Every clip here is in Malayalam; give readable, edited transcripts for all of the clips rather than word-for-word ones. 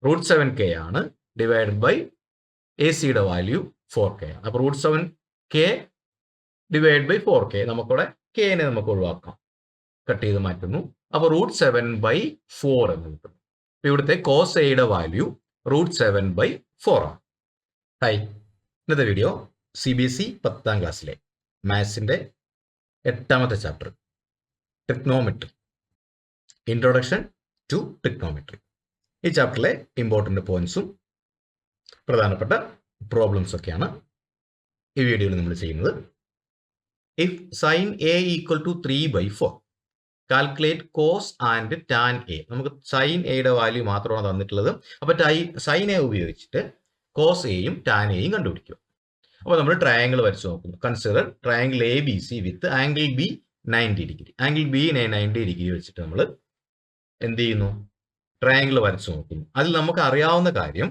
റൂട്ട് 7k ആണ് ഡിവൈഡഡ് ബൈ എ സിയുടെ വാല്യൂ 4k ആണ്. അപ്പോൾ root 7k divide by 4k നമുക്കിവിടെ കെനെ നമുക്ക് ഒഴിവാക്കാം, കട്ട് ചെയ്ത് മാറ്റുന്നു. അപ്പോൾ റൂട്ട് 7/4 എന്ന് കിട്ടും. ഇവിടുത്തെ കോസ് എയുടെ വാല്യൂ റൂട്ട് 7/4 ആണ്. ഹായ്, ഇന്നത്തെ വീഡിയോ CBSE 10ാം ക്ലാസ്സിലെ മാത്സിന്റെ 8ാമത്തെ chapter trigonometry, introduction to trigonometry. ഈ ചാപ്റ്ററിലെ ഇമ്പോർട്ടൻ്റ് പോയിന്റ്സും പ്രധാനപ്പെട്ട പ്രോബ്ലംസ് ഒക്കെയാണ് ഈ വീഡിയോയിൽ നമ്മൾ ചെയ്യുന്നത്. If sine A equal to 3/4 calculate cos and tan A. നമുക്ക് സൈൻ എയുടെ വാല്യൂ മാത്രമാണ് തന്നിട്ടുള്ളത്. അപ്പോൾ സൈൻ എ ഉപയോഗിച്ചിട്ട് കോസ് എയും ടാൻ എയും കണ്ടുപിടിക്കുക. അപ്പോൾ നമ്മൾ ട്രയാങ്കിൾ വരച്ച് നോക്കുന്നു. Consider triangle ABC with angle B 90 degree. Angle B 90 degree വെച്ചിട്ട് നമ്മൾ എന്ത് ചെയ്യുന്നു? ട്രയാങ്കിൾ വരച്ച് നോക്കുന്നു. അതിൽ നമുക്ക് അറിയാവുന്ന കാര്യം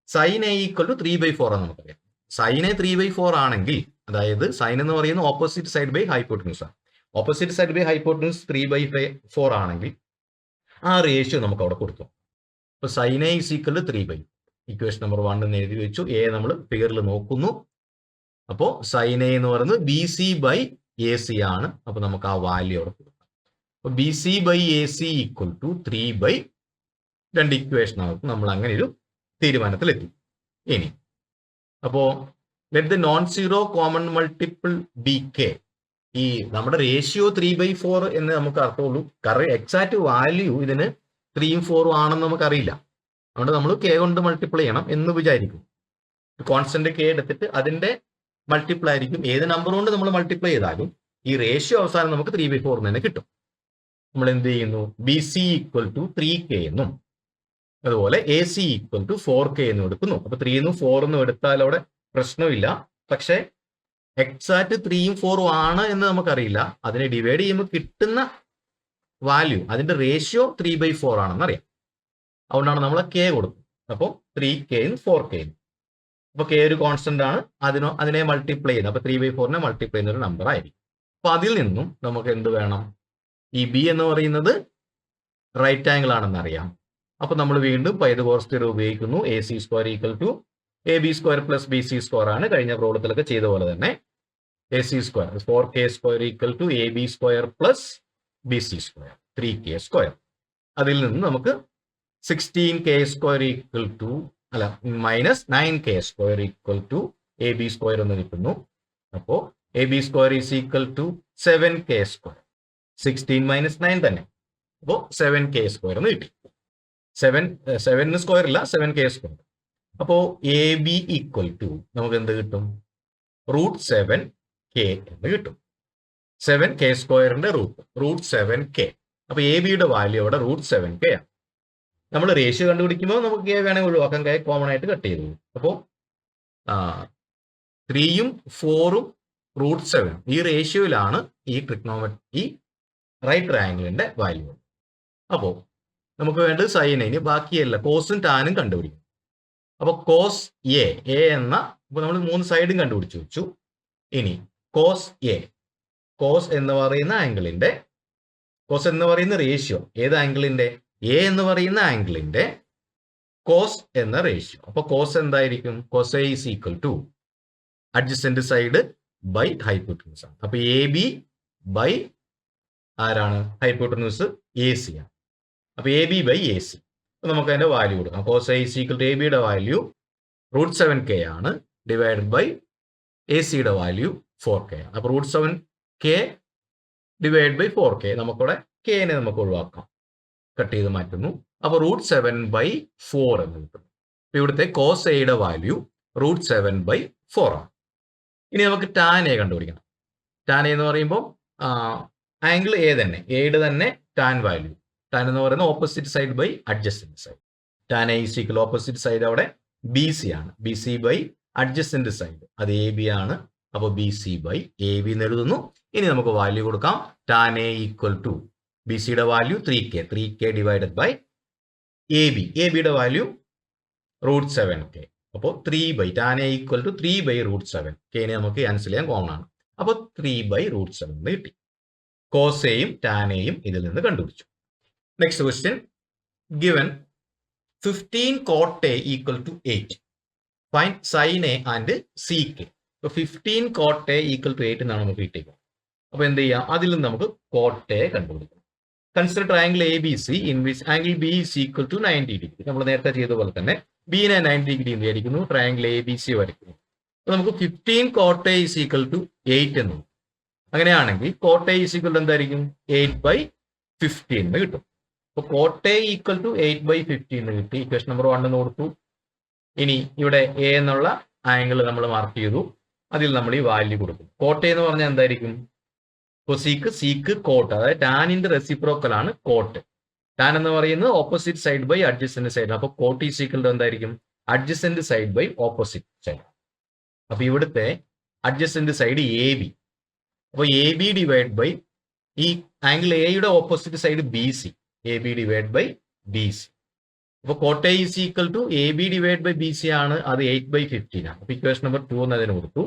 സൈൻ എ ഈക്വൽ ടു 3/4 ആണ് നമുക്കറിയാം. സൈൻ എ 3/4 ആണെങ്കിൽ, അതായത് സൈൻ എന്ന് പറയുന്നത് ഓപ്പോസിറ്റ് സൈഡ് ബൈ ഹൈപ്പോട്ടന്യൂസ് ആണ്. ഓപ്പോസിറ്റ് സൈഡ് ബൈ ഹൈപ്പോട്ടന്യൂസ് 3/4 ആണെങ്കിൽ ആ റേഷ്യോ നമുക്ക് അവിടെ കൊടുത്തു. അപ്പോൾ sine A is equal to 3/4. Equation number 1 എന്ന് എഴുതി വെച്ചു. എ നമ്മൾ ഫിഗറിൽ നോക്കുന്നു. അപ്പോൾ സൈൻ എ എന്ന് പറയുന്നത് BC/AC ആണ്. അപ്പോൾ നമുക്ക് ആ വാല്യൂ അവിടെ കൊടുക്കാം. അപ്പോൾ BC/AC ഈക്വൽ ടു 3/, രണ്ട് ഇക്വേഷൻ ആകും. നമ്മൾ അങ്ങനെ ഒരു തീരുമാനത്തിലെത്തി. ഇനി അപ്പോൾ let the non zero common multiple BK. ഈ നമ്മുടെ റേഷ്യോ 3/4 എന്ന് നമുക്ക് അർത്ഥമുള്ളൂ. കാരണം എക്സാക്ട് വാല്യൂ ഇതിന് 3ഉം 4ഉം ആണെന്ന് നമുക്കറിയില്ല. അതുകൊണ്ട് നമ്മൾ K കൊണ്ട് മൾട്ടിപ്ലൈ ചെയ്യണം എന്ന് വിചാരിക്കും. കോൺസ്റ്റന്റ് K എടുത്തിട്ട് അതിന്റെ മൾട്ടിപ്പിൾ ആയിരിക്കും. ഏത് നമ്പർ കൊണ്ട് നമ്മൾ മൾട്ടിപ്ലൈ ചെയ്താലും ഈ റേഷ്യോ അവസാനം നമുക്ക് 3/4 തന്നെ കിട്ടും. നമ്മൾ എന്ത് ചെയ്യുന്നു? BC ഈക്വൽ ടു 3K എന്നും അതുപോലെ AC ഈക്വൽ ടു 4K എന്നും എടുക്കുന്നു. അപ്പൊ 3ന്നും 4ന്നും എടുത്താൽ അവിടെ പ്രശ്നമില്ല. പക്ഷെ എക്സാക്ട് 3ഉം 4ഉം ആണ് എന്ന് നമുക്കറിയില്ല. അതിനെ ഡിവൈഡ് ചെയ്യുമ്പോൾ കിട്ടുന്ന വാല്യൂ, അതിന്റെ റേഷ്യോ 3/4 ആണെന്ന് അറിയാം. അതുകൊണ്ടാണ് നമ്മൾ K കൊടുക്കുന്നത്. അപ്പോൾ 3Kയും 4Kയും. അപ്പോൾ K ഒരു കോൺസ്റ്റന്റ് ആണ്, അതിനെ മൾട്ടിപ്ലൈ ചെയ്യുന്നത്. അപ്പൊ 3/4നെ മൾട്ടിപ്ലൈ ചെയ്യുന്ന ഒരു നമ്പർ ആയിരിക്കും. അപ്പൊ അതിൽ നിന്നും നമുക്ക് എന്ത് വേണം? ഈ B എന്ന് പറയുന്നത് റൈറ്റ് ആംഗിൾ ആണെന്ന് അറിയാം. അപ്പൊ നമ്മൾ വീണ്ടും പൈതഗോറസ് തിയറം ഉപയോഗിക്കുന്നു. AC² equal to AB² plus BC² ആണ്. കഴിഞ്ഞ പ്രോബ്ലത്തിലൊക്കെ ചെയ്ത പോലെ തന്നെ AC² 4K² equal to AB² plus BC² 3K². അതിൽ നിന്ന് നമുക്ക് 16K² equal to minus 9K² equal to AB² എന്ന് കിട്ടുന്നു. അപ്പോൾ AB² is equal to 7K². 16 minus 9 തന്നെ. അപ്പോൾ 7K² എന്ന് കിട്ടി. 7 സ്ക്വയർ ഇല്ല, 7K². അപ്പോൾ AB ഈക്വൽ ടു നമുക്ക് എന്ത് കിട്ടും? റൂട്ട് 7K എന്ന് കിട്ടും. 7K² root 7K. അപ്പൊ ABയുടെ വാല്യൂ അവിടെ റൂട്ട് 7K ആണ്. നമ്മൾ റേഷ്യോ കണ്ടുപിടിക്കുമ്പോൾ നമുക്ക് K വേണമെങ്കിൽ ഒഴിവാക്കാൻ, K കോമൺ ആയിട്ട് കട്ട് ചെയ്തു. അപ്പോൾ 3ഉം 4ഉം റൂട്ട് 7 ഈ റേഷ്യോയിലാണ് ഈ ട്രിഗ്നോമെട്രി, ഈ റൈറ്റ് ട്രയാങ്കിളിന്റെ വാല്യൂ. അപ്പോൾ നമുക്ക് വേണ്ടത് സൈൻ എ. ബാക്കിയല്ല, കോസും ടാനും കണ്ടുപിടിക്കും. അപ്പോൾ കോസ് എ എന്ന, അപ്പോൾ നമ്മൾ 3 സൈഡും കണ്ടുപിടിച്ചു വെച്ചു. ഇനി കോസ് എ, കോസ് എന്ന് പറയുന്ന ആംഗിളിന്റെ, കോസ് എന്ന് പറയുന്ന റേഷ്യോ ഏത് ആംഗിളിന്റെ? എ എന്ന് പറയുന്ന ആംഗിളിന്റെ കോസ് എന്ന റേഷ്യോ. അപ്പൊ കോസ് എന്തായിരിക്കും? Cos A is equal to adjacent side by hypotenuse ആണ്. അപ്പൊ AB ബൈ ആരാണ്? ഹൈപ്പോട്ടന്യൂസ് AC ആണ്. അപ്പൊ AB/AC. നമുക്ക് അതിന്റെ വാല്യൂ കൊടുക്കാം. Cos A is equal to ABയുടെ വാല്യൂ റൂട്ട് 7K ആണ് ഡിവൈഡഡ് ബൈ ACയുടെ വാല്യൂ 4K ആണ്. അപ്പൊ root 7K divide by 4K നമുക്കിവിടെ Kനെ നമുക്ക് ഒഴിവാക്കാം, കട്ട് ചെയ്ത് മാറ്റുന്നു. അപ്പൊ റൂട്ട് 7/4 എന്ന് കിട്ടും. ഇവിടുത്തെ കോസ് എയുടെ വാല്യൂ റൂട്ട് 7/4 ആണ്. ഇനി നമുക്ക് ടാൻ എ കണ്ടുപിടിക്കണം. ടാൻ എ എന്ന് പറയുമ്പോൾ ആംഗിൾ എ തന്നെ, എയുടെ തന്നെ ടാൻ വാല്യൂ. ടാൻ എന്ന് പറയുന്നത് opposite side by adjacent side. Tan A is equal opposite side അവിടെ BC ആണ്. BC ബൈ അഡ്ജസ്റ്റന്റ് സൈഡ് അത് AB ആണ്. അപ്പോൾ BC/AB എന്ന് എഴുതുന്നു. ഇനി നമുക്ക് വാല്യൂ കൊടുക്കാം. ടാൻ എ ഈക്വൽ ടു BCയുടെ value 3K divided by AB. ABയുടെ വാല്യൂ റൂട്ട് 7K. അപ്പോൾ 3 ടാൻ എ ഈക്വൽ ടു 3/√7. Kനെ നമുക്ക് ക്യാൻസൽ ചെയ്യാൻ കോമൺ ആണ്. അപ്പോൾ 3/√7 എന്ന് കിട്ടി. കോസ് എയും ടാൻ എയും ഇതിൽ നിന്ന് കണ്ടുപിടിച്ചു. Next question, given 15 cot A equal to 8. Find sin A and sec A. അപ്പോൾ 15 cot A equal to 8 എന്നാണ് നമുക്ക് കിട്ടിയത്. അപ്പോൾ എന്ത് ചെയ്യാം, അതിൽ നിന്ന് നമുക്ക് cot A കണ്ടുപിടിക്കാം. Consider triangle A B C in which angle B is equal to 90 degree. നമ്മൾ നേരത്തെ ചെയ്ത പോലെ തന്നെ ബിനെ 90 ഡിഗ്രി എന്ന് വിചാരിക്കുന്നു, ട്രയാംഗിൾ എ ബി സി വരയ്ക്കുന്നു. അപ്പോൾ നമുക്ക് 15 cot A is equal to 8 എന്ന്. അങ്ങനെയാണെങ്കിൽ cot A is equal to എന്തായിരിക്കും, 8/15 എന്ന് കിട്ടും. അപ്പോൾ cot A ഈക്വൽ ടു 8/15 എന്ന് കിട്ടി. ഇക്വേഷൻ നമ്പർ 1 എന്ന് കൊടുത്തു. ഇനി ഇവിടെ എ എന്നുള്ള ആംഗിൾ നമ്മൾ മാർക്ക് ചെയ്തു, അതിൽ നമ്മൾ ഈ വാല്യൂ കൊടുക്കും. cot A എന്ന് പറഞ്ഞാൽ എന്തായിരിക്കും, സീക്ക് കോട്ട്, അതായത് ടാനിന്റെ റെസിപ്രോക്കൽ ആണ് കോട്ട്. ടാൻ എന്ന് പറയുന്നത് opposite side by adjacent side. അപ്പോൾ കോട്ട് ഈസ് ഈക്വൽ ടു എന്തായിരിക്കും, adjacent side by opposite side. അപ്പൊ ഇവിടുത്തെ അഡ്ജസന്റ് സൈഡ് എ ബി. അപ്പോൾ എ ബി ഡിവൈഡ് ബൈ ഈ ആംഗിൾ എയുടെ opposite side B C, A B divide by B C. അപ്പോൾ cot A is equal to A B divide by B C ആണ്, അത് 8/15 ആണ്. അപ്പൊ ഇക്വേഷൻ നമ്പർ 2 എന്നതിന് കൊടുത്തു.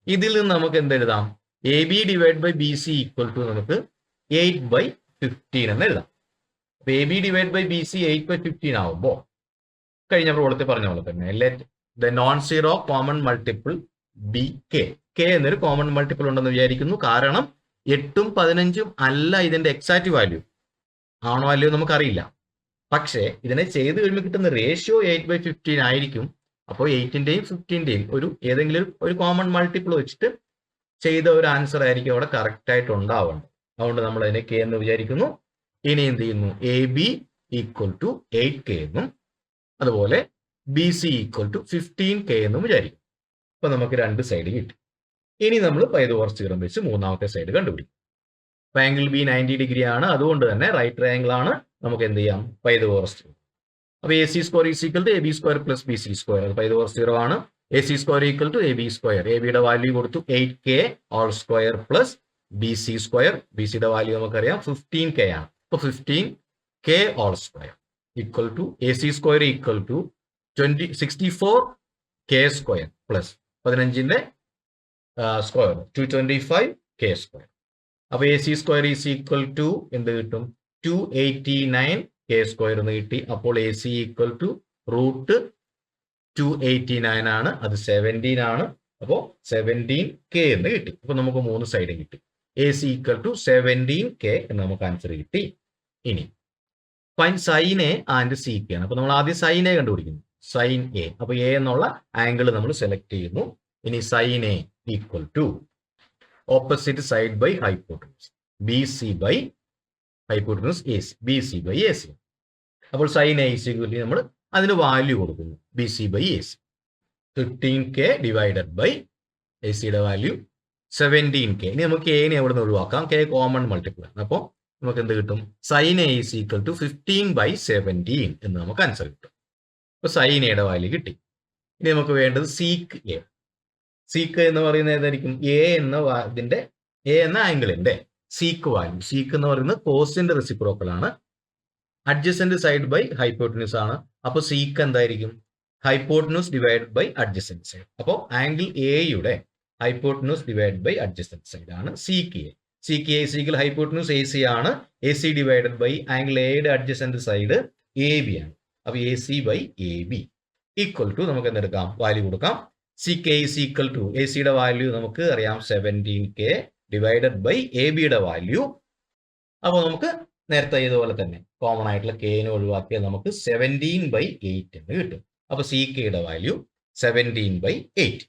ഇതിൽ നിന്ന് നമുക്ക് എന്തെഴുതാം, A B divide by B C equal to നമുക്ക് 8/15 എന്ന് എഴുതാം. അപ്പൊ A B divide by B C 8/15 ആവുമ്പോൾ കഴിഞ്ഞ പ്രോബ്ലത്തിൽ പറഞ്ഞ പോലെ തന്നെ let the non zero common multiple be K. K എന്നൊരു കോമൺ മൾട്ടിപ്പിൾ ഉണ്ടെന്ന് വിചാരിക്കുന്നു. കാരണം 8ഉം 15ഉം അല്ല ഇതിന്റെ എക്സാക്ട് വാല്യൂ. ആണോ അല്ലയോ നമുക്കറിയില്ല. പക്ഷേ ഇതിനെ ചെയ്ത് കഴിയുമ്പോൾ കിട്ടുന്ന റേഷ്യോ 8/15 ആയിരിക്കും. അപ്പോൾ 8ന്റെയും 15ന്റെയും ഏതെങ്കിലും ഒരു കോമൺ മൾട്ടിപ്പിൾ വെച്ചിട്ട് ചെയ്ത ഒരു ആൻസർ ആയിരിക്കും അവിടെ കറക്റ്റ് ആയിട്ട് ഉണ്ടാവേണ്ടത്. അതുകൊണ്ട് നമ്മൾ അതിനെ കെ എന്ന് വിചാരിക്കുന്നു. ഇനി എന്ത് ചെയ്യുന്നു, A B equal to 8K എന്നും അതുപോലെ B C equal to 15K എന്നും വിചാരിക്കും. അപ്പൊ നമുക്ക് രണ്ട് സൈഡ് കിട്ടി. ഇനി നമ്മൾ പൈതഗോറസ് തിയറം വെച്ച് മൂന്നാമത്തെ സൈഡ് കണ്ടുപിടിക്കും. അപ്പൊ ആംഗിൾ ബി 90 ഡിഗ്രി ആണ്, അതുകൊണ്ട് തന്നെ റൈറ്റ് ട്രയാംഗിൾ ആണ്. നമുക്ക് എന്ത് ചെയ്യാം, പൈതഗോറസ് തിയറം. അപ്പൊ A C square is equal to A B square plus B C square. അത് പൈതഗോറസ് തിയറം ആണ്. A C square equal to A B square. A ബിയുടെ വാല്യൂ കൊടുത്തു 8K all square plus B C square. B സിയുടെ വാല്യൂ നമുക്കറിയാം 15K ആണ്. അപ്പൊ 15K all square equal to A C square equal to 64K square plus 15ന്റെ സ്ക്വയർ 225K സ്ക്വയർ. അപ്പൊ A C square is equal to എന്ത് കിട്ടും, 289K സ്ക്വയർ എന്ന് കിട്ടി. അപ്പോൾ A C equal to root 289 ആണ്, അത് 17 ആണ്. അപ്പോൾ 17K എന്ന് കിട്ടി. അപ്പൊ നമുക്ക് മൂന്ന് സൈഡ് കിട്ടി. A C equal to 17K എന്ന് നമുക്ക് ആൻസർ കിട്ടി. ഇനി find sine A and sec ആണ്. അപ്പൊ നമ്മൾ ആദ്യം സൈൻ എ കണ്ടുപിടിക്കുന്നു, സൈൻ എ. അപ്പൊ എ എന്നുള്ള ആംഗിൾ നമ്മൾ സെലക്ട് ചെയ്യുന്നു. ഇനി sine A equal to opposite side by hypotenuse B C by hypotenuse A C, B C by A C. അപ്പോൾ sine A is equal to നമ്മൾ അതിന് വാല്യൂ കൊടുക്കുന്നു, B C by A C. 15K divided by A സിയുടെ വാല്യൂ 17K. ഇനി നമുക്ക് എനെ എവിടെ നിന്ന് ഒഴിവാക്കാം, കെ കോമൺ മൾട്ടിപ്പിൾ ആണ്. അപ്പോൾ നമുക്ക് എന്ത് കിട്ടും, sine A is equal to 15/17 എന്ന് നമുക്ക് ആൻസർ കിട്ടും. അപ്പോൾ സൈൻ എയുടെ വാല്യൂ കിട്ടി. ഇനി നമുക്ക് വേണ്ടത് സീക്ക് എ. സീക്ക് എന്ന് പറയുന്നത് ഏതായിരിക്കും, എ എന്ന ആംഗിളിന്റെ സീക്ക് വാല്യൂ. സീക്ക് എന്ന് പറയുന്നത് കോസിന്റെ റെസിപ്രോക്കൽ ആണ്, അഡ്ജസന്റ് സൈഡ് ബൈ ഹൈപ്പോട്ടന്യൂസ് ആണ്. അപ്പോൾ സീക്ക് എന്തായിരിക്കും, hypotenuse divide by adjacent side. അപ്പോൾ ആംഗിൾ എയുടെ hypotenuse divide by adjacent side ആണ് സീക്ക് എ. സീക്ക് എ സീക്കിൽ ഹൈപ്പോട്ടന്യൂസ് എ സി ആണ്, A C divided by angle എയുടെ അഡ്ജസന്റ് സൈഡ് എ ബി ആണ്. അപ്പോൾ A C by A B equal to നമുക്ക് എന്തെടുക്കാം, വാല്യൂ കൊടുക്കാം. Sec A is equal to A സിയുടെ വാല്യൂ നമുക്ക് അറിയാം 17K ഡിവൈഡഡ് ബൈ എ ബിയുടെ വാല്യൂ. അപ്പോൾ നമുക്ക് നേരത്തെ ഇതുപോലെ തന്നെ കോമൺ ആയിട്ടുള്ള കെനെ ഒഴിവാക്കിയാൽ നമുക്ക് 17/8 എന്ന് കിട്ടും. അപ്പൊ സി കെയുടെ വാല്യൂ 17/8.